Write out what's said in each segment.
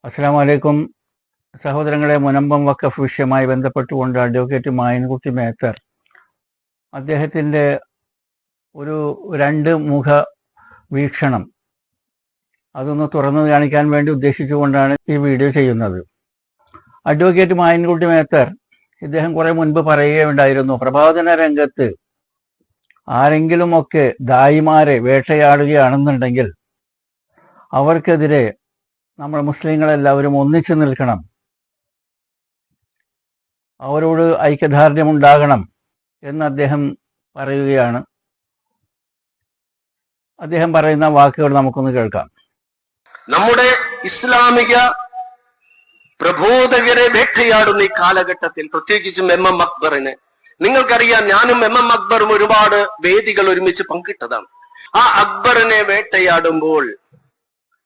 അസ്സലാമു അലൈക്കും. സഹോദരങ്ങളെ, മുനമ്പം വഖഫ് വിഷയവുമായി ബന്ധപ്പെട്ടുകൊണ്ട് അഡ്വക്കേറ്റ് മായൻകുട്ടി മേത്തർ അദ്ദേഹത്തിൻ്റെ ഒരു രണ്ട് മുഖ വീക്ഷണം അതൊന്ന് തുറന്നു കാണിക്കാൻ വേണ്ടി ഉദ്ദേശിച്ചുകൊണ്ടാണ് ഈ വീഡിയോ ചെയ്യുന്നത്. അഡ്വക്കേറ്റ് മായൻകുട്ടി മേത്തർ ഇദ്ദേഹം കുറെ മുൻപ് പറയുകയുണ്ടായിരുന്നു, പ്രബോധന രംഗത്ത് ആരെങ്കിലുമൊക്കെ ദായിമാരെ വേട്ടയാടുകയാണെന്നുണ്ടെങ്കിൽ അവർക്കെതിരെ നമ്മൾ മുസ്ലിങ്ങളെല്ലാവരും ഒന്നിച്ചു നിൽക്കണം, അവരോട് ഐക്യദാർഢ്യമുണ്ടാകണം എന്ന് അദ്ദേഹം പറയുകയാണ്. അദ്ദേഹം പറയുന്ന വാക്കുകൾ നമുക്കൊന്ന് കേൾക്കാം. നമ്മുടെ ഇസ്ലാമിക പ്രബോധകരെ വേട്ടയാടുന്ന ഈ കാലഘട്ടത്തിൽ, പ്രത്യേകിച്ചും MM അക്ബറിന്, നിങ്ങൾക്കറിയാം, ഞാനും MM അക്ബറും ഒരുപാട് വേദികൾ ഒരുമിച്ച് പങ്കിട്ടതാണ്. ആ അക്ബറിനെ വേട്ടയാടുമ്പോൾ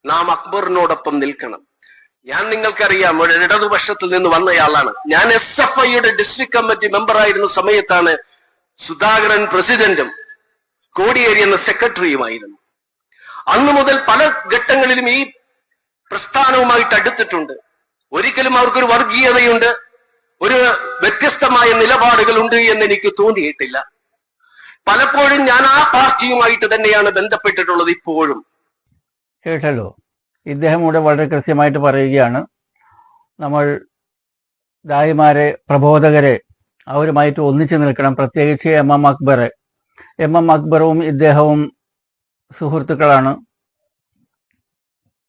നാം അക്ബറിനോടൊപ്പം നിൽക്കണം. ഞാൻ നിങ്ങൾക്കറിയാം, ഒരു ഇടതുപക്ഷത്തിൽ നിന്ന് വന്നയാളാണ്. ഞാൻ SFIയുടെ ഡിസ്ട്രിക്ട് കമ്മിറ്റി മെമ്പറായിരുന്ന സമയത്താണ് സുധാകരൻ പ്രസിഡന്റും കോടിയേരി എന്ന സെക്രട്ടറിയുമായിരുന്നു. അന്നു മുതൽ പല ഘട്ടങ്ങളിലും ഈ പ്രസ്ഥാനവുമായിട്ട് അടുത്തിട്ടുണ്ട്. ഒരിക്കലും അവർക്കൊരു വർഗീയതയുണ്ട്, ഒരു വ്യത്യസ്തമായ നിലപാടുകളുണ്ട് എന്ന് എനിക്ക് തോന്നിയിട്ടില്ല. പലപ്പോഴും ഞാൻ ആ പാർട്ടിയുമായിട്ട് തന്നെയാണ് ബന്ധപ്പെട്ടിട്ടുള്ളത്. ഇപ്പോഴും കേട്ടല്ലോ, ഇദ്ദേഹം ഇവിടെ വളരെ കൃത്യമായിട്ട് പറയുകയാണ്, നമ്മൾ ദായിമാരെ, പ്രബോധകരെ അവരുമായിട്ട് ഒന്നിച്ചു നിൽക്കണം. പ്രത്യേകിച്ച് MM അക്ബറെ. MM അക്ബറും ഇദ്ദേഹവും സുഹൃത്തുക്കളാണ്.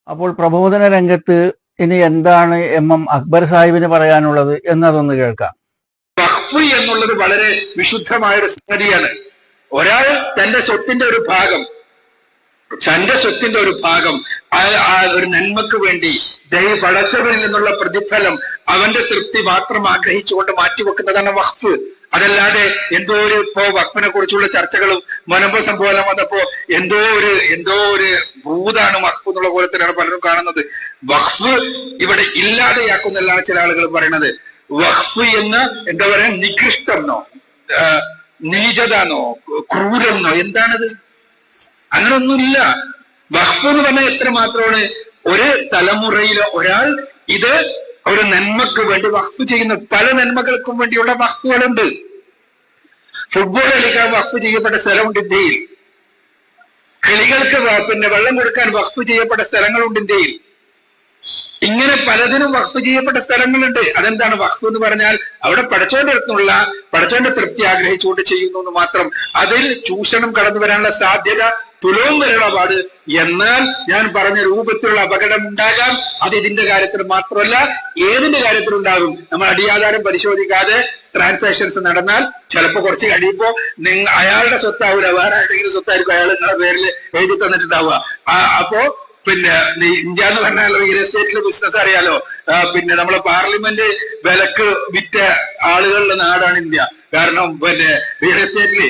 അപ്പോൾ പ്രബോധന രംഗത്ത് ഇനി എന്താണ് MM അക്ബർ സാഹിബിന് പറയാനുള്ളത് എന്നതൊന്ന് കേൾക്കാം. വഖഫ് എന്നുള്ളത് വളരെ വിശുദ്ധമായ ഒരു സംഗതിയാണ്. ഒരാൾ തന്റെ സ്വത്തിന്റെ ഒരു ഭാഗം ഒരു നന്മക്ക് വേണ്ടി പടച്ചവരിൽ നിന്നുള്ള പ്രതിഫലം, അവന്റെ തൃപ്തി മാത്രം ആഗ്രഹിച്ചുകൊണ്ട് മാറ്റിവെക്കുന്നതാണ് വഖഫ്. അതല്ലാതെ എന്തോ ഇപ്പോ വഖഫിനെ കുറിച്ചുള്ള ചർച്ചകളും മുനമ്പ സംഭവം വന്നപ്പോ എന്തോ ഒരു ഭൂതാണ് വഖഫ് എന്നുള്ള കോലത്തിലാണ് പലരും കാണുന്നത്. വഖഫ് ഇവിടെ ഇല്ലാതെയാക്കുന്നല്ലാണ് ചില ആളുകൾ പറയുന്നത്. വഖഫ് എന്ന് എന്താ പറയാ, നികൃഷ്ടമെന്നോ നീചതാന്നോ ക്രൂരെന്നോ എന്താണത്? അങ്ങനൊന്നുമില്ല. വഖഫ് എന്ന് പറഞ്ഞാൽ എത്ര മാത്രമാണ് ഒരു തലമുറയിൽ ഒരാൾ ഇത് ഒരു നന്മക്ക് വേണ്ടി വഖഫ് ചെയ്യുന്ന, പല നന്മകൾക്കും വേണ്ടിയുള്ള വഖഫുകളുണ്ട്. ഫുട്ബോൾ കളിക്കാൻ വഖഫ് ചെയ്യപ്പെട്ട സ്ഥലമുണ്ട് ഇന്ത്യയിൽ. കിളികൾക്ക് വെള്ളം കൊടുക്കാൻ വഖഫ് ചെയ്യപ്പെട്ട സ്ഥലങ്ങളുണ്ട് ഇന്ത്യയിൽ. ഇങ്ങനെ പലതിനും വഖഫ് ചെയ്യപ്പെട്ട സ്ഥലങ്ങളുണ്ട്. അതെന്താണ് വഖഫ് എന്ന് പറഞ്ഞാൽ? അവിടെ പടച്ചോന്റെ തൃപ്തി ആഗ്രഹിച്ചുകൊണ്ട് ചെയ്യുന്നു എന്ന് മാത്രം. അതിൽ ചൂഷണം കടന്നു വരാനുള്ള സാധ്യത തുലവും വരെയുള്ള പാട്. എന്നാൽ ഞാൻ പറഞ്ഞ രൂപത്തിലുള്ള അപകടം ഉണ്ടാകാം. അത് ഇതിന്റെ കാര്യത്തിൽ മാത്രമല്ല, ഏതിന്റെ കാര്യത്തിലുണ്ടാകും. നമ്മൾ അടിയാധാരം പരിശോധിക്കാതെ ട്രാൻസാക്ഷൻസ് നടന്നാൽ ചിലപ്പോ കുറച്ച് കഴിയുമ്പോ അയാളുടെ സ്വത്താവൂല, വേറെ ആരുടെങ്കിലും സ്വത്തായിരിക്കും അയാൾ നിങ്ങളുടെ പേരിൽ എഴുതി തന്നിട്ടുണ്ടാവുക. അപ്പോ ഇന്ത്യ എന്ന് പറഞ്ഞാൽ റിയൽ എസ്റ്റേറ്റിലെ ബിസിനസ് അറിയാലോ. നമ്മളെ പാർലമെന്റ് വിലക്ക് വിറ്റ ആളുകളുടെ നാടാണ് ഇന്ത്യ. കാരണം റിയൽ എസ്റ്റേറ്റില്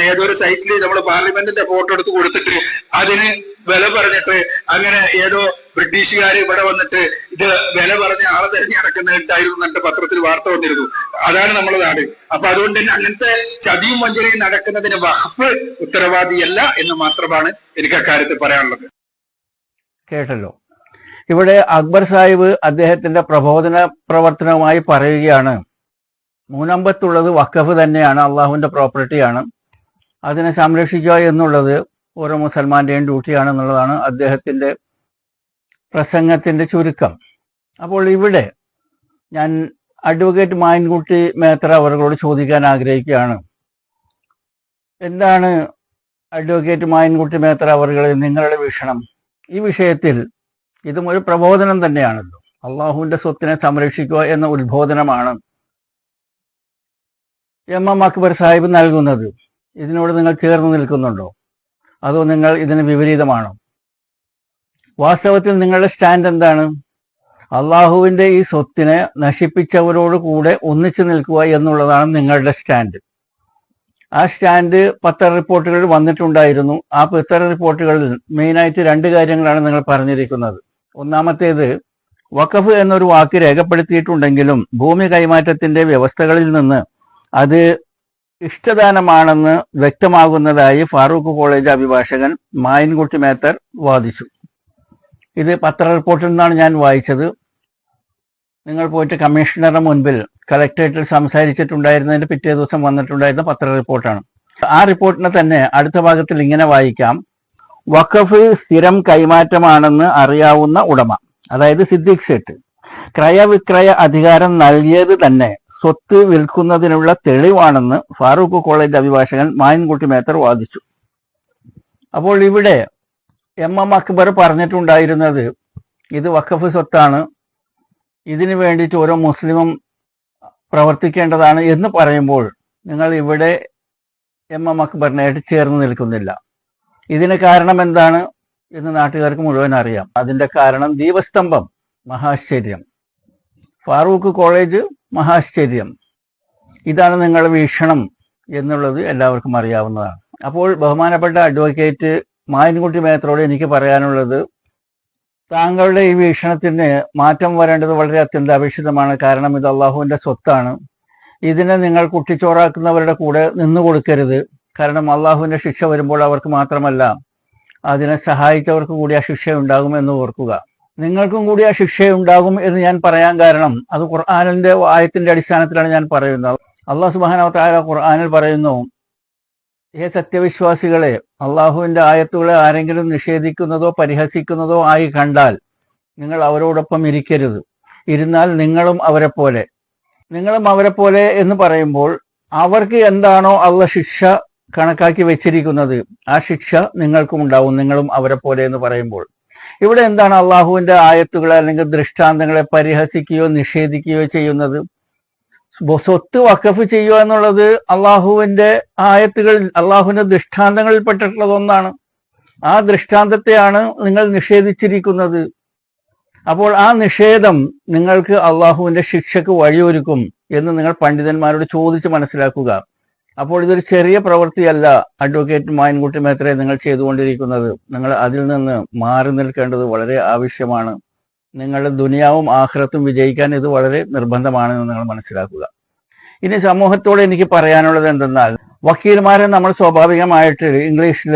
ഏതൊരു സൈറ്റില് നമ്മൾ പാർലമെന്റിന്റെ ഫോട്ടോ എടുത്ത് കൊടുത്തിട്ട് അതിന് വില പറഞ്ഞിട്ട് അങ്ങനെ ഏതോ ബ്രിട്ടീഷുകാര് ഇവിടെ വന്നിട്ട് ഇത് വില പറഞ്ഞ ആളെ തിരഞ്ഞു നടക്കുന്നുണ്ടായിരുന്നു എന്നിട്ട് പത്രത്തിൽ വാർത്ത വന്നിരുന്നു. അതാണ് നമ്മളെ നാട്. അപ്പൊ അതുകൊണ്ട് തന്നെ അങ്ങനത്തെ ചതിയും വഞ്ചനയും നടക്കുന്നതിന് വഖഫ് ഉത്തരവാദിയല്ല എന്ന് മാത്രമാണ് എനിക്ക് അക്കാര്യത്തിൽ പറയാനുള്ളത്. കേട്ടല്ലോ, ഇവിടെ അക്ബർ സാഹിബ് അദ്ദേഹത്തിന്റെ പ്രബോധന പ്രവർത്തനവുമായി പറയുകയാണ്, മുനമ്പത്തുള്ളത് വഖഫ് തന്നെയാണ്, അള്ളാഹുവിന്റെ പ്രോപ്പർട്ടിയാണ്. അതിനെ സംരക്ഷിക്കുക എന്നുള്ളത് ഓരോ മുസൽമാന്റെയും ഡ്യൂട്ടിയാണെന്നുള്ളതാണ് അദ്ദേഹത്തിന്റെ പ്രസംഗത്തിന്റെ ചുരുക്കം. അപ്പോൾ ഇവിടെ ഞാൻ അഡ്വക്കേറ്റ് മായൻകുട്ടി മേത്തർ അവരോട് ചോദിക്കാൻ ആഗ്രഹിക്കുകയാണ്, എന്താണ് അഡ്വക്കേറ്റ് മായൻകുട്ടി മേത്തർ അവരുടെ നിങ്ങളുടെ വീക്ഷണം ഈ വിഷയത്തിൽ? ഇതും ഒരു പ്രബോധനം തന്നെയാണല്ലോ. അള്ളാഹുവിന്റെ സ്വത്തിനെ സംരക്ഷിക്കുക എന്ന ഉത്ബോധനമാണ് MM അക്ബർ സാഹിബ് നൽകുന്നത്. ഇതിനോട് നിങ്ങൾ ചേർന്ന് നിൽക്കുന്നുണ്ടോ, അതോ നിങ്ങൾ ഇതിന് വിപരീതമാണോ? വാസ്തവത്തിൽ നിങ്ങളുടെ സ്റ്റാൻഡ് എന്താണ്? അള്ളാഹുവിന്റെ ഈ സ്വത്തിനെ നശിപ്പിച്ചവരോട് കൂടെ ഒന്നിച്ചു നിൽക്കുക എന്നുള്ളതാണ് നിങ്ങളുടെ സ്റ്റാൻഡ്. ആ സ്റ്റാൻഡ് പത്ര റിപ്പോർട്ടുകളിൽ വന്നിട്ടുണ്ടായിരുന്നു. ആ പത്ര റിപ്പോർട്ടുകളിൽ മെയിനായിട്ട് രണ്ട് കാര്യങ്ങളാണ് നിങ്ങൾ പറഞ്ഞിരിക്കുന്നത്. ഒന്നാമത്തേത്, വഖഫ് എന്നൊരു വാക്ക് രേഖപ്പെടുത്തിയിട്ടുണ്ടെങ്കിലും ഭൂമി കൈമാറ്റത്തിന്റെ വ്യവസ്ഥകളിൽ നിന്ന് അത് ഇഷ്ടദാനമാണെന്ന് വ്യക്തമാകുന്നതായി ഫാറൂഖ് കോളേജ് അഭിഭാഷകൻ മായൻകുട്ടി മേത്തർ വാദിച്ചു. ഇത് പത്ര റിപ്പോർട്ടിൽ നിന്നാണ് ഞാൻ വായിച്ചത്. നിങ്ങൾ പോയിട്ട് കമ്മീഷണറുടെ മുൻപിൽ കലക്ടറേറ്റിൽ സംസാരിച്ചിട്ടുണ്ടായിരുന്നതിന്റെ പിറ്റേ ദിവസം വന്നിട്ടുണ്ടായിരുന്ന പത്ര റിപ്പോർട്ടാണ്. ആ റിപ്പോർട്ടിനെ തന്നെ അടുത്ത ഭാഗത്തിൽ ഇങ്ങനെ വായിക്കാം: വഖഫ് സ്ഥിരം കൈമാറ്റമാണെന്ന് അറിയാവുന്ന ഉടമ, അതായത് സിദ്ദീഖ് സേട്ട്, ക്രയവിക്രയ അധികാരം നൽകിയത് തന്നെ സ്വത്ത് വിൽക്കുന്നതിനുള്ള തെളിവാണെന്ന് ഫാറൂഖ് കോളേജ് അഭിഭാഷകൻ മായൻകുട്ടി മേത്തർ വാദിച്ചു. അപ്പോൾ ഇവിടെ എം അക്ബർ പറഞ്ഞിട്ടുണ്ടായിരുന്നത് ഇത് വഖഫ് സ്വത്താണ്, ഇതിനു വേണ്ടിയിട്ട് ഓരോ മുസ്ലിമും പ്രവർത്തിക്കേണ്ടതാണ് എന്ന് പറയുമ്പോൾ നിങ്ങൾ ഇവിടെ എം അക്ബറിനായിട്ട് ചേർന്ന് നിൽക്കുന്നില്ല. ഇതിന് കാരണം എന്താണ് എന്ന് നാട്ടുകാർക്ക് മുഴുവൻ അറിയാം. അതിന്റെ കാരണം ദീപസ്തംഭം മഹാശ്ചര്യം, ഫാറൂഖ് കോളേജ് മഹാശ്ചര്യം, ഇതാണ് നിങ്ങളുടെ വീക്ഷണം എന്നുള്ളത് എല്ലാവർക്കും അറിയാവുന്നതാണ്. അപ്പോൾ ബഹുമാനപ്പെട്ട അഡ്വക്കേറ്റ് മായൻകുട്ടി മേത്തറോട് എനിക്ക് പറയാനുള്ളത്, താങ്കളുടെ ഈ വീക്ഷണത്തിന് മാറ്റം വരേണ്ടത് വളരെ അത്യന്താപേക്ഷിതമാണ്. കാരണം ഇത് അള്ളാഹുവിന്റെ സ്വത്താണ്. ഇതിനെ നിങ്ങൾ കുട്ടിച്ചോറാക്കുന്നവരുടെ കൂടെ നിന്നു കൊടുക്കരുത്. കാരണം അള്ളാഹുവിന്റെ ശിക്ഷ വരുമ്പോൾ അവർക്ക് മാത്രമല്ല, അതിനെ സഹായിച്ചവർക്ക് കൂടി ആ ശിക്ഷ ഉണ്ടാകുമെന്ന് ഓർക്കുക. നിങ്ങൾക്കും കൂടി ആ ശിക്ഷ ഉണ്ടാകും എന്ന് ഞാൻ പറയാൻ കാരണം അത് ഖുർആനിന്റെ ആയത്തിന്റെ അടിസ്ഥാനത്തിലാണ് ഞാൻ പറയുന്നത്. അള്ളാഹു സുബ്ഹാനഹു വ തആല ഖുർആനിൽ പറയുന്നു, ഹേ സത്യവിശ്വാസികളെ, അള്ളാഹുവിന്റെ ആയത്തുകളെ ആരെങ്കിലും നിഷേധിക്കുന്നതോ പരിഹസിക്കുന്നതോ ആയി കണ്ടാൽ നിങ്ങൾ അവരോടൊപ്പം ഇരിക്കരുത്. ഇരുന്നാൽ നിങ്ങളും അവരെ പോലെ എന്ന് പറയുമ്പോൾ അവർക്ക് എന്താണോ അള്ളാഹ് ശിക്ഷ കണക്കാക്കി വെച്ചിരിക്കുന്നത് ആ ശിക്ഷ നിങ്ങൾക്കും ഉണ്ടാവും, നിങ്ങളും അവരെ പോലെ എന്ന് പറയുമ്പോൾ. ഇവിടെ എന്താണ് അള്ളാഹുവിന്റെ ആയത്തുകളെ അല്ലെങ്കിൽ ദൃഷ്ടാന്തങ്ങളെ പരിഹസിക്കുകയോ നിഷേധിക്കുകയോ ചെയ്യുന്നത്? സ്വത്ത് വഖഫ് ചെയ്യുക എന്നുള്ളത് അള്ളാഹുവിന്റെ ആയത്തുകൾ, അള്ളാഹുവിന്റെ ദൃഷ്ടാന്തങ്ങളിൽ പെട്ടിട്ടുള്ളതൊന്നാണ്. ആ ദൃഷ്ടാന്തത്തെയാണ് നിങ്ങൾ നിഷേധിച്ചിരിക്കുന്നത്. അപ്പോൾ ആ നിഷേധം നിങ്ങൾക്ക് അള്ളാഹുവിന്റെ ശിക്ഷക്ക് വഴിയൊരുക്കും എന്ന് നിങ്ങൾ പണ്ഡിതന്മാരോട് ചോദിച്ച് മനസ്സിലാക്കുക. അപ്പോൾ ഇതൊരു ചെറിയ പ്രവൃത്തിയല്ല അഡ്വക്കേറ്റ് മായൻകുട്ടി മേത്തറെ നിങ്ങൾ ചെയ്തുകൊണ്ടിരിക്കുന്നത്. നിങ്ങൾ അതിൽ നിന്ന് മാറി നിൽക്കേണ്ടത് വളരെ ആവശ്യമാണ്. നിങ്ങളുടെ ദുനിയാവും ആഖിറത്തും വിജയിക്കാൻ ഇത് വളരെ നിർബന്ധമാണെന്ന് നിങ്ങൾ മനസ്സിലാക്കുക. ഇനി സമൂഹത്തോട് എനിക്ക് പറയാനുള്ളത് എന്തെന്നാൽ, വക്കീൽമാരെ നമ്മൾ സ്വാഭാവികമായിട്ട് ഇംഗ്ലീഷിൽ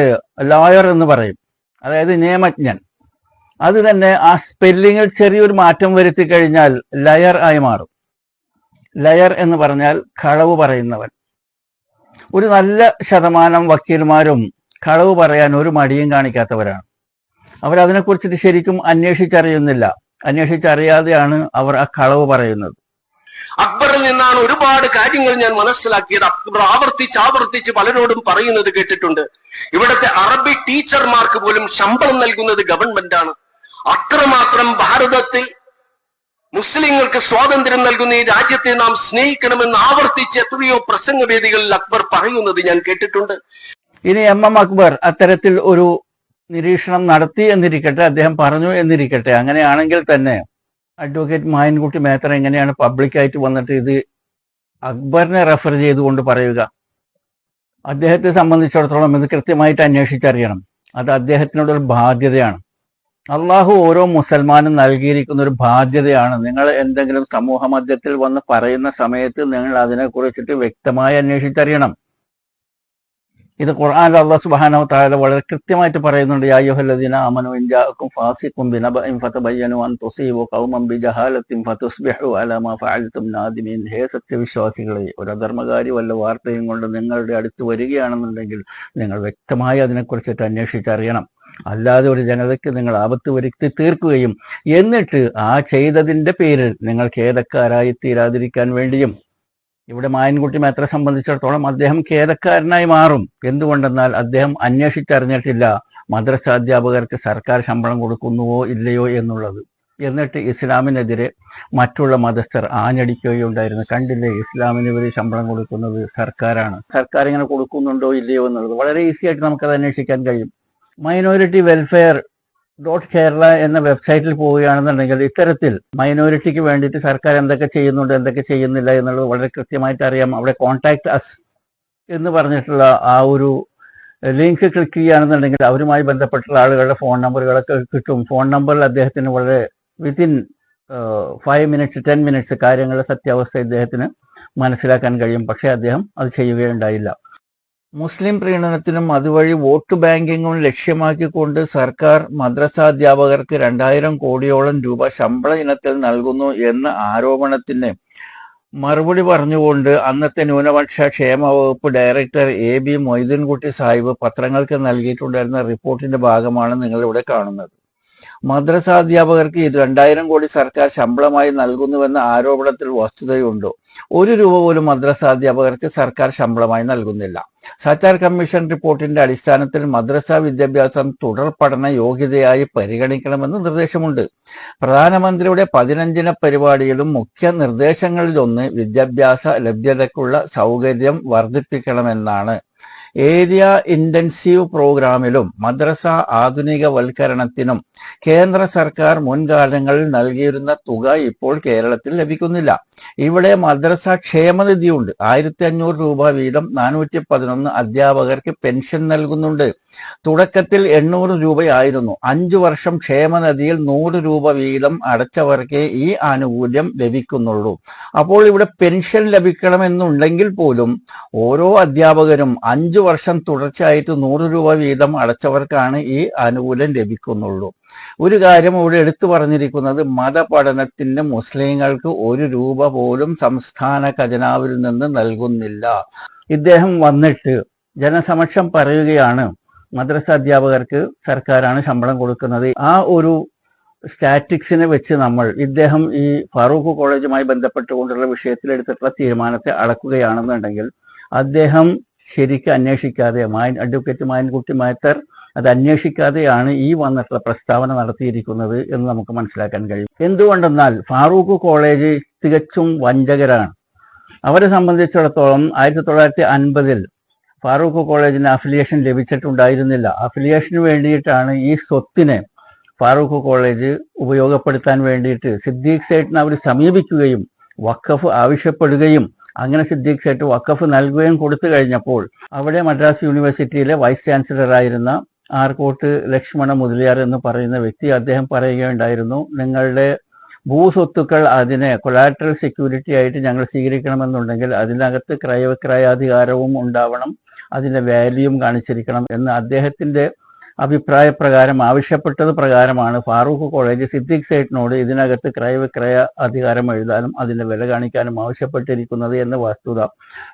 ലോയർ എന്ന് പറയും, അതായത് നിയമജ്ഞൻ. അത് തന്നെ ആ സ്പെല്ലിങ്ങിൽ ചെറിയൊരു മാറ്റം വരുത്തി കഴിഞ്ഞാൽ ലയർ ആയി മാറും. ലയർ എന്ന് പറഞ്ഞാൽ കളവ് പറയുന്നവൻ. ഒരു നല്ല ശതമാനം വക്കീൽമാരും കളവ് പറയാൻ ഒരു മടിയും കാണിക്കാത്തവരാണ്. അവരതിനെക്കുറിച്ചിട്ട് ശരിക്കും അന്വേഷിച്ചറിയാതെയാണ് അവർ ആ കളവ് പറയുന്നത്. അക്ബറിൽ നിന്നാണ് ഒരുപാട് കാര്യങ്ങൾ ഞാൻ മനസ്സിലാക്കിയത്. അക്ബർ ആവർത്തിച്ച് പലരോടും പറയുന്നത് കേട്ടിട്ടുണ്ട്. ഇവിടുത്തെ അറബി ടീച്ചർമാർക്ക് പോലും ശമ്പളം നൽകുന്നത് ഗവൺമെന്റാണ്. അത്രമാത്രം ഭാരതത്തിൽ മുസ്ലിങ്ങൾക്ക് സ്വാതന്ത്ര്യം നൽകുന്ന ഈ രാജ്യത്തെ നാം സ്നേഹിക്കണമെന്ന് ആവർത്തിച്ച് എത്രയോ പ്രസംഗവേദികളിൽ അക്ബർ പറയുന്നത് ഞാൻ കേട്ടിട്ടുണ്ട്. ഇനി എം അക്ബർ അത്തരത്തിൽ ഒരു നിരീക്ഷണം നടത്തി എന്നിരിക്കട്ടെ, അദ്ദേഹം പറഞ്ഞു എന്നിരിക്കട്ടെ. അങ്ങനെയാണെങ്കിൽ തന്നെ അഡ്വക്കേറ്റ് മായൻകുട്ടി മേത്തർ എങ്ങനെയാണ് പബ്ലിക്കായിട്ട് വന്നിട്ട് ഇത് അക്ബറിനെ റെഫർ ചെയ്തുകൊണ്ട് പറയുക? അദ്ദേഹത്തെ സംബന്ധിച്ചിടത്തോളം ഇത് കൃത്യമായിട്ട് അന്വേഷിച്ചറിയണം. അത് അദ്ദേഹത്തിനോടൊരു ബാധ്യതയാണ്. അള്ളാഹു ഓരോ മുസൽമാനും നൽകിയിരിക്കുന്ന ഒരു ബാധ്യതയാണ്. നിങ്ങൾ എന്തെങ്കിലും സമൂഹ മധ്യത്തിൽ വന്ന് പറയുന്ന സമയത്ത് നിങ്ങൾ അതിനെക്കുറിച്ചിട്ട് വ്യക്തമായി അന്വേഷിച്ചറിയണം. ഇത് ഖുർആനിൽ അല്ലാഹു സുബ്ഹാനഹു വ തആല വളരെ കൃത്യമായിട്ട് പറയുന്നുണ്ട്. യാ അയ്യുഹല്ലദീന ആമനൂ ഇൻ ജാഅക്കും ഫാസിഖുൻ ബിനബഇൻ ഫതബയ്യനു അൻ തുസീബു ഖൗമൻ ബിജഹാലത്തിൻ ഫതുസ്ബിഹു അലാ മാ ഫഅൽതും നാദിമീൻ. ഹേ സത്യവിശ്വാസികളെ, ഒരു അധർമ്മകാരി വല്ല വാർത്തയും കൊണ്ട് നിങ്ങളുടെ അടുത്ത് വരികയാണെന്നുണ്ടെങ്കിൽ നിങ്ങൾ വ്യക്തമായി അതിനെക്കുറിച്ചിട്ട് അന്വേഷിച്ചറിയണം. അല്ലാതെ ഒരു ജനതയ്ക്ക് നിങ്ങൾ ആപത്ത് വരുത്തി തീർക്കുകയും എന്നിട്ട് ആ ചെയ്തതിന്റെ പേരിൽ നിങ്ങൾ ഖേദക്കാരായി തീരാതിരിക്കാൻ വേണ്ടിയും. ഇവിടെ മായൻകുട്ടി മേത്തറെ സംബന്ധിച്ചിടത്തോളം അദ്ദേഹം ഖേദക്കാരനായി മാറും. എന്തുകൊണ്ടെന്നാൽ അദ്ദേഹം അന്വേഷിച്ചറിഞ്ഞിട്ടില്ല മദ്രസ അധ്യാപകർക്ക് സർക്കാർ ശമ്പളം കൊടുക്കുന്നുവോ ഇല്ലയോ എന്നുള്ളത്. എന്നിട്ട് ഇസ്ലാമിനെതിരെ മറ്റുള്ള മതസ്ഥർ ആഞ്ഞടിക്കുകയുണ്ടായിരുന്നു. കണ്ടില്ലേ, ഇസ്ലാമിന് ഇവർ ശമ്പളം കൊടുക്കുന്നത് സർക്കാരാണ്, സർക്കാർ ഇങ്ങനെ കൊടുക്കുന്നുണ്ടോ ഇല്ലയോ എന്നുള്ളത് വളരെ ഈസി ആയിട്ട് നമുക്കത് അന്വേഷിക്കാൻ കഴിയും. മൈനോറിറ്റി വെൽഫെയർ .കേരള എന്ന വെബ്സൈറ്റിൽ പോവുകയാണെന്നുണ്ടെങ്കിൽ ഇത്തരത്തിൽ മൈനോറിറ്റിക്ക് വേണ്ടിയിട്ട് സർക്കാർ എന്തൊക്കെ ചെയ്യുന്നുണ്ട് എന്തൊക്കെ ചെയ്യുന്നില്ല എന്നുള്ളത് വളരെ കൃത്യമായിട്ട് അറിയാം. അവിടെ കോൺടാക്ട് അസ് എന്ന് പറഞ്ഞിട്ടുള്ള ആ ഒരു ലിങ്ക് ക്ലിക്ക് ചെയ്യുകയാണെന്നുണ്ടെങ്കിൽ അവരുമായി ബന്ധപ്പെട്ടുള്ള ആളുകളുടെ ഫോൺ നമ്പറുകളൊക്കെ കിട്ടും. ഫോൺ നമ്പറിൽ അദ്ദേഹത്തിന് വളരെ വിത്തിൻ 5 minutes 10 minutes കാര്യങ്ങളുടെ സത്യാവസ്ഥ ഇദ്ദേഹത്തിന് മനസ്സിലാക്കാൻ കഴിയും. പക്ഷേ അദ്ദേഹം അത് ചെയ്യുകയുണ്ടായില്ല. മുസ്ലിം പ്രീണനത്തിനും അതുവഴി വോട്ട് ബാങ്കിങ്ങും ലക്ഷ്യമാക്കിക്കൊണ്ട് സർക്കാർ മദ്രസാധ്യാപകർക്ക് 2000 കോടിയോളം രൂപ ശമ്പള ഇനത്തിൽ നൽകുന്നു എന്ന ആരോപണത്തിന് മറുപടി പറഞ്ഞുകൊണ്ട് അന്നത്തെ ന്യൂനപക്ഷ ക്ഷേമ വകുപ്പ് ഡയറക്ടർ AB മൊയ്തീൻകുട്ടി സാഹിബ് പത്രങ്ങൾക്ക് നൽകിയിട്ടുണ്ടായിരുന്ന റിപ്പോർട്ടിന്റെ ഭാഗമാണ് നിങ്ങളിവിടെ കാണുന്നത്. മദ്രസാധ്യാപകർക്ക് 2000 കോടി സർക്കാർ ശമ്പളമായി നൽകുന്നുവെന്ന ആരോപണത്തിൽ വസ്തുതയുണ്ടോ? 1 രൂപ പോലും മദ്രസാധ്യാപകർക്ക് സർക്കാർ ശമ്പളമായി നൽകുന്നില്ല. സച്ചാർ കമ്മീഷൻ റിപ്പോർട്ടിന്റെ അടിസ്ഥാനത്തിൽ മദ്രസ വിദ്യാഭ്യാസം തുടർ പഠന യോഗ്യതയായി പരിഗണിക്കണമെന്ന് നിർദ്ദേശമുണ്ട്. പ്രധാനമന്ത്രിയുടെ 15 പരിപാടിയിലും മുഖ്യ നിർദ്ദേശങ്ങളിലൊന്ന് വിദ്യാഭ്യാസ ലഭ്യതയ്ക്കുള്ള സൗകര്യം വർദ്ധിപ്പിക്കണമെന്നാണ്. ഏരിയ ഇന്റൻസീവ് പ്രോഗ്രാമിലും മദ്രസ ആധുനികവൽക്കരണത്തിനും കേന്ദ്ര സർക്കാർ മുൻകാലങ്ങളിൽ നൽകിയിരുന്ന തുക ഇപ്പോൾ കേരളത്തിൽ ലഭിക്കുന്നില്ല. ഇവിടെ മദ്രസ ക്ഷേമനിധിയുണ്ട്. 1500 രൂപ വീതം 411 അധ്യാപകർക്ക് പെൻഷൻ നൽകുന്നുണ്ട്. തുടക്കത്തിൽ 800 രൂപയായിരുന്നു. 5 വർഷം ക്ഷേമനിധിയിൽ 100 രൂപ വീതം അടച്ചവർക്കേ ഈ ആനുകൂല്യം ലഭിക്കുന്നുള്ളൂ. അപ്പോൾ ഇവിടെ പെൻഷൻ ലഭിക്കണമെന്നുണ്ടെങ്കിൽ പോലും ഓരോ അധ്യാപകരും 5 വർഷം തുടർച്ചയായിട്ട് 100 രൂപ വീതം അടച്ചവർക്കാണ് ഈ ആനുകൂല്യം ലഭിക്കുന്നുള്ളൂ. ഒരു കാര്യം ഇവിടെ എടുത്തു പറഞ്ഞിരിക്കുന്നത്, മതപഠനത്തിന് മുസ്ലിങ്ങൾക്ക് 1 രൂപ പോലും സംസ്ഥാന ഖജനാവിൽ നിന്ന് നൽകുന്നില്ല. ഇദ്ദേഹം വന്നിട്ട് ജനസമക്ഷം പറയുകയാണ് മദ്രസ അധ്യാപകർക്ക് സർക്കാരാണ് ശമ്പളം കൊടുക്കുന്നത്. ആ ഒരു സ്റ്റാറ്റിക്സിനെ വെച്ച് ഇദ്ദേഹം ഈ ഫാറൂഖ് കോളേജുമായി ബന്ധപ്പെട്ടുകൊണ്ടുള്ള വിഷയത്തിൽ എടുത്തിട്ടുള്ള തീരുമാനത്തെ അളക്കുകയാണെന്നുണ്ടെങ്കിൽ അദ്ദേഹം ശരിക്കും അന്വേഷിക്കാതെ അഡ്വക്കേറ്റ് മായൻകുട്ടി മാത്തർ അത് അന്വേഷിക്കാതെയാണ് ഈ വന്നിട്ടുള്ള പ്രസ്താവന നടത്തിയിരിക്കുന്നത് എന്ന് നമുക്ക് മനസ്സിലാക്കാൻ കഴിയും. എന്തുകൊണ്ടെന്നാൽ ഫാറൂഖ് കോളേജ് തികച്ചും വഞ്ചകരാണ്. അവരെ സംബന്ധിച്ചിടത്തോളം 1950-ൽ ഫാറൂഖ് കോളേജിന് അഫിലിയേഷൻ ലഭിച്ചിട്ടുണ്ടായിരുന്നില്ല. അഫിലിയേഷന് വേണ്ടിയിട്ടാണ് ഈ സ്വത്തിനെ ഫാറൂഖ് കോളേജ് ഉപയോഗപ്പെടുത്താൻ വേണ്ടിയിട്ട് സിദ്ദീഖ് സേഠിനെ അവർ സമീപിക്കുകയും വഖഫ് ആവശ്യപ്പെടുകയും അങ്ങനെ സിദ്ദീഖ് സേഠ് വഖഫ് നൽകുകയും കൊടുത്തു കഴിഞ്ഞപ്പോൾ അവിടെ മദ്രാസ് യൂണിവേഴ്സിറ്റിയിലെ വൈസ് ചാൻസലറായിരുന്ന ആർക്കോട്ട് ലക്ഷ്മണ മുതലിയാർ എന്ന് പറയുന്ന വ്യക്തി അദ്ദേഹം പറയുകയുണ്ടായിരുന്നു, നിങ്ങളുടെ ഭൂസ്വത്തുക്കൾ അതിനെ കൊളാറ്ററൽ സെക്യൂരിറ്റി ആയിട്ട് ഞങ്ങൾ സ്വീകരിക്കണമെന്നുണ്ടെങ്കിൽ അതിനകത്ത് ക്രയവിക്രയാധികാരവും ഉണ്ടാവണം, അതിന്റെ വാല്യൂയും കാണിച്ചിരിക്കണം എന്ന് അദ്ദേഹത്തിന്റെ അഭിപ്രായ പ്രകാരം ആവശ്യപ്പെട്ടത് പ്രകാരമാണ് ഫാറൂഖ് കോളേജ് സിദ്ദീഖ് സേഠിനോട് ഇതിനകത്ത് ക്രയവിക്രയ അധികാരം എഴുതാനും അതിന്റെ വില കാണിക്കാനും ആവശ്യപ്പെട്ടിരിക്കുന്നത് എന്ന വസ്തുത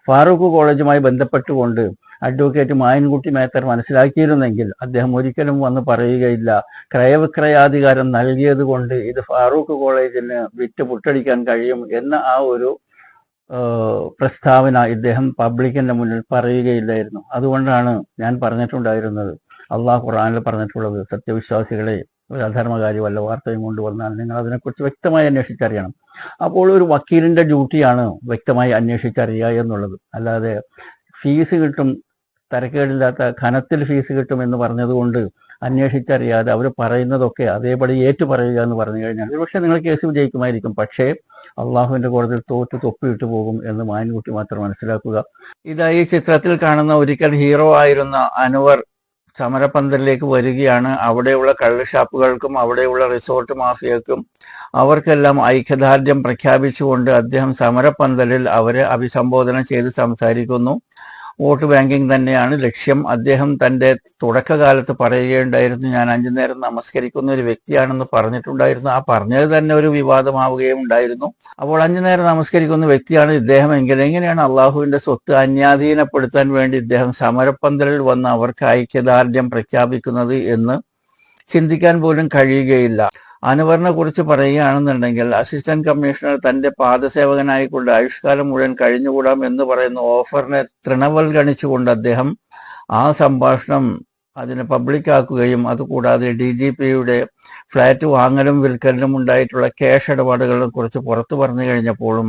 ഫാറൂഖ് കോളേജുമായി ബന്ധപ്പെട്ടുകൊണ്ട് അഡ്വക്കേറ്റ് മായൻകുട്ടി മേത്തർ മനസ്സിലാക്കിയിരുന്നെങ്കിൽ അദ്ദേഹം ഒരിക്കലും വന്ന് പറയുകയില്ല ക്രയവിക്രയാധികാരം നൽകിയത് കൊണ്ട് ഇത് ഫാറൂഖ് കോളേജിന് വിറ്റ് പുട്ടടിക്കാൻ കഴിയും എന്ന ആ ഒരു പ്രസ്താവന ഇദ്ദേഹം പബ്ലിക്കിന്റെ മുന്നിൽ പറയുകയില്ലായിരുന്നു. അതുകൊണ്ടാണ് ഞാൻ പറഞ്ഞിട്ടുണ്ടായിരുന്നത്, അള്ളാഹു ഖുർആനിൽ പറഞ്ഞിട്ടുള്ളത്, സത്യവിശ്വാസികളെ ഒരു അധർമ്മകാരി വല്ല വാർത്തയും കൊണ്ടുവന്നാൽ നിങ്ങൾ അതിനെക്കുറിച്ച് വ്യക്തമായി അന്വേഷിച്ചറിയണം. അപ്പോൾ ഒരു വക്കീലിന്റെ ഡ്യൂട്ടിയാണ് വ്യക്തമായി അന്വേഷിച്ചറിയുക എന്നുള്ളത്. അല്ലാതെ ഫീസ് കിട്ടും, തരക്കേടില്ലാത്ത ഘനത്തിൽ ഫീസ് കിട്ടും എന്ന് പറഞ്ഞതുകൊണ്ട് അന്വേഷിച്ചറിയാതെ അവർ പറയുന്നതൊക്കെ അതേപടി ഏറ്റു പറയുക എന്ന് പറഞ്ഞു കഴിഞ്ഞാൽ ഒരുപക്ഷെ നിങ്ങൾ കേസ് വിജയിക്കുമായിരിക്കും, പക്ഷേ അള്ളാഹുവിന്റെ കോടതിയിൽ തോറ്റ് തൊപ്പിയിട്ട് പോകും എന്ന് മായൻകുട്ടി മാത്രം മനസ്സിലാക്കുക. ഈ ചിത്രത്തിൽ കാണുന്ന ഒരിക്കൽ ഹീറോ ആയിരുന്ന അൻവർ സമരപന്തലിലേക്ക് വരികയാണ്. അവിടെയുള്ള കള്ളുഷാപ്പുകൾക്കും അവിടെയുള്ള റിസോർട്ട് മാഫിയക്കും അവർക്കെല്ലാം ഐക്യദാർഢ്യം പ്രഖ്യാപിച്ചുകൊണ്ട് അദ്ദേഹം സമരപന്തലിൽ അവരെ അഭിസംബോധന ചെയ്ത് സംസാരിക്കുന്നു. വോട്ട് ബാങ്കിങ് തന്നെയാണ് ലക്ഷ്യം. അദ്ദേഹം തന്റെ തുടക്കകാലത്ത് പറയുകയുണ്ടായിരുന്നു, ഞാൻ 5 നേരം നമസ്കരിക്കുന്ന ഒരു വ്യക്തിയാണെന്ന് പറഞ്ഞിട്ടുണ്ടായിരുന്നു. ആ പറഞ്ഞത് തന്നെ ഒരു വിവാദമാവുകയും ഉണ്ടായിരുന്നു. അപ്പോൾ 5 നേരം നമസ്കരിക്കുന്ന വ്യക്തിയാണ് ഇദ്ദേഹം എങ്കിൽ എങ്ങനെയാണ് അള്ളാഹുവിന്റെ സ്വത്ത് അന്യാധീനപ്പെടുത്താൻ വേണ്ടി ഇദ്ദേഹം സമരപ്പന്തലിൽ വന്ന് അവർക്ക് ഐക്യദാർഢ്യം പ്രഖ്യാപിക്കുന്നത് എന്ന് ചിന്തിക്കാൻ പോലും കഴിയുകയില്ല. അൻവറിനെ കുറിച്ച് പറയുകയാണെന്നുണ്ടെങ്കിൽ അസിസ്റ്റന്റ് കമ്മീഷണർ തന്റെ പാദസേവകനായിക്കൊണ്ട് ആയുഷ്കാലം മുഴുവൻ കഴിഞ്ഞുകൂടാം എന്ന് പറയുന്ന ഓഫറിനെ തൃണവൽഗണിച്ചുകൊണ്ട് അദ്ദേഹം ആ സംഭാഷണം അതിനെ പബ്ലിക്കാക്കുകയും അതുകൂടാതെ DGPയുടെ ഫ്ലാറ്റ് വാങ്ങലും വിൽക്കലിനും ഉണ്ടായിട്ടുള്ള ക്യാഷ് ഇടപാടുകളെ കുറിച്ച് പുറത്തു പറഞ്ഞു കഴിഞ്ഞപ്പോഴും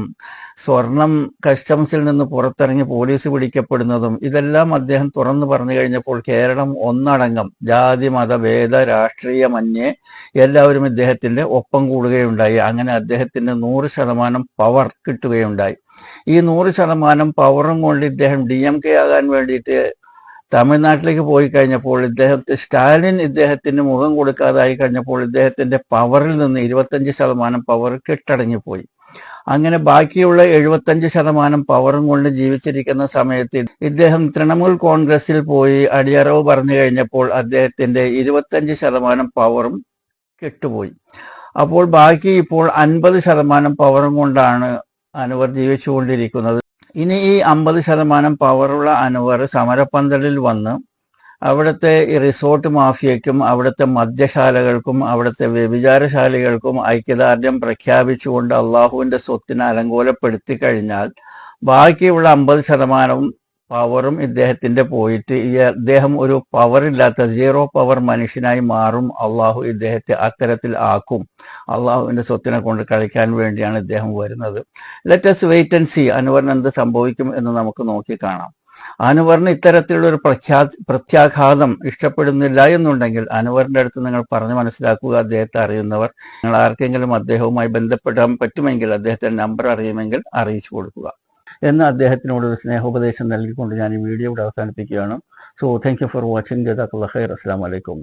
സ്വർണം കസ്റ്റംസിൽ നിന്ന് പുറത്തിറങ്ങി പോലീസ് പിടിക്കപ്പെടുന്നതും ഇതെല്ലാം അദ്ദേഹം തുറന്നു പറഞ്ഞു കഴിഞ്ഞപ്പോൾ കേരളം ഒന്നടങ്കം ജാതി മതഭേദ രാഷ്ട്രീയമന്യേ എല്ലാവരും ഇദ്ദേഹത്തിന്റെ ഒപ്പം കൂടുകയുണ്ടായി. അങ്ങനെ അദ്ദേഹത്തിന് 100% പവർ കിട്ടുകയുണ്ടായി. ഈ 100% പവറും കൊണ്ട് ഇദ്ദേഹം DMK ആകാൻ വേണ്ടിയിട്ട് തമിഴ്നാട്ടിലേക്ക് പോയി കഴിഞ്ഞപ്പോൾ സ്റ്റാലിൻ ഇദ്ദേഹത്തിന് മുഖം കൊടുക്കാതായി കഴിഞ്ഞപ്പോൾ ഇദ്ദേഹത്തിന്റെ പവറിൽ നിന്ന് 25% പവർ കെട്ടടങ്ങിപ്പോയി. അങ്ങനെ ബാക്കിയുള്ള 75% പവറും കൊണ്ട് ജീവിച്ചിരിക്കുന്ന സമയത്ത് ഇദ്ദേഹം തൃണമൂൽ കോൺഗ്രസിൽ പോയി അടിയറവ് പറഞ്ഞു കഴിഞ്ഞപ്പോൾ അദ്ദേഹത്തിന്റെ 25% പവറും കെട്ടുപോയി. അപ്പോൾ ബാക്കി ഇപ്പോൾ 50% പവറും കൊണ്ടാണ് അൻവർ ജീവിച്ചുകൊണ്ടിരിക്കുന്നത്. ഇനി ഈ 50% പവറുള്ള അൻവർ സമരപ്പന്തലിൽ വന്ന് അവിടുത്തെ ഈ റിസോർട്ട് മാഫിയയ്ക്കും അവിടുത്തെ മദ്യശാലകൾക്കും അവിടുത്തെ വ്യഭിചാരശാലകൾക്കും ഐക്യദാർഢ്യം പ്രഖ്യാപിച്ചുകൊണ്ട് അള്ളാഹുവിന്റെ സ്വത്തിനെ അലങ്കോലപ്പെടുത്തി കഴിഞ്ഞാൽ ബാക്കിയുള്ള 50% പവറും ഇദ്ദേഹത്തിന്റെ പോയിട്ട് ഇദ്ദേഹം ഒരു പവറില്ലാത്ത 0 പവർ മനുഷ്യനായി മാറും. അള്ളാഹു ഇദ്ദേഹത്തെ അത്തരത്തിൽ ആക്കും. അള്ളാഹുവിന്റെ സ്വത്തിനെ കൊണ്ട് കളിക്കാൻ വേണ്ടിയാണ് ഇദ്ദേഹം വരുന്നത്. ലെറ്റസ് വെയിറ്റ് ആൻഡ് സീ അൻവറിന് എന്ത് സംഭവിക്കും എന്ന് നമുക്ക് നോക്കി കാണാം. അൻവറിന് ഇത്തരത്തിലുള്ള ഒരു പ്രത്യാഘാതം ഇഷ്ടപ്പെടുന്നില്ല എന്നുണ്ടെങ്കിൽ അൻവറിന്റെ അടുത്ത് നിങ്ങൾ പറഞ്ഞു മനസ്സിലാക്കുക. അദ്ദേഹത്തെ അറിയുന്നവർ, നിങ്ങൾ ആർക്കെങ്കിലും അദ്ദേഹവുമായി ബന്ധപ്പെടാൻ പറ്റുമെങ്കിൽ അദ്ദേഹത്തിന്റെ നമ്പർ അറിയുമെങ്കിൽ അറിയിച്ചു കൊടുക്കുക എന്ന് അദ്ദേഹത്തിനോട് ഒരു സ്നേഹോപദേശം നൽകിക്കൊണ്ട് ഞാൻ ഈ വീഡിയോ ഇവിടെ അവസാനിപ്പിക്കുകയാണ്. So thank you for watching. ജസാക്കല്ലാഹു ഖൈർ. അസ്സലാമു അലൈക്കും.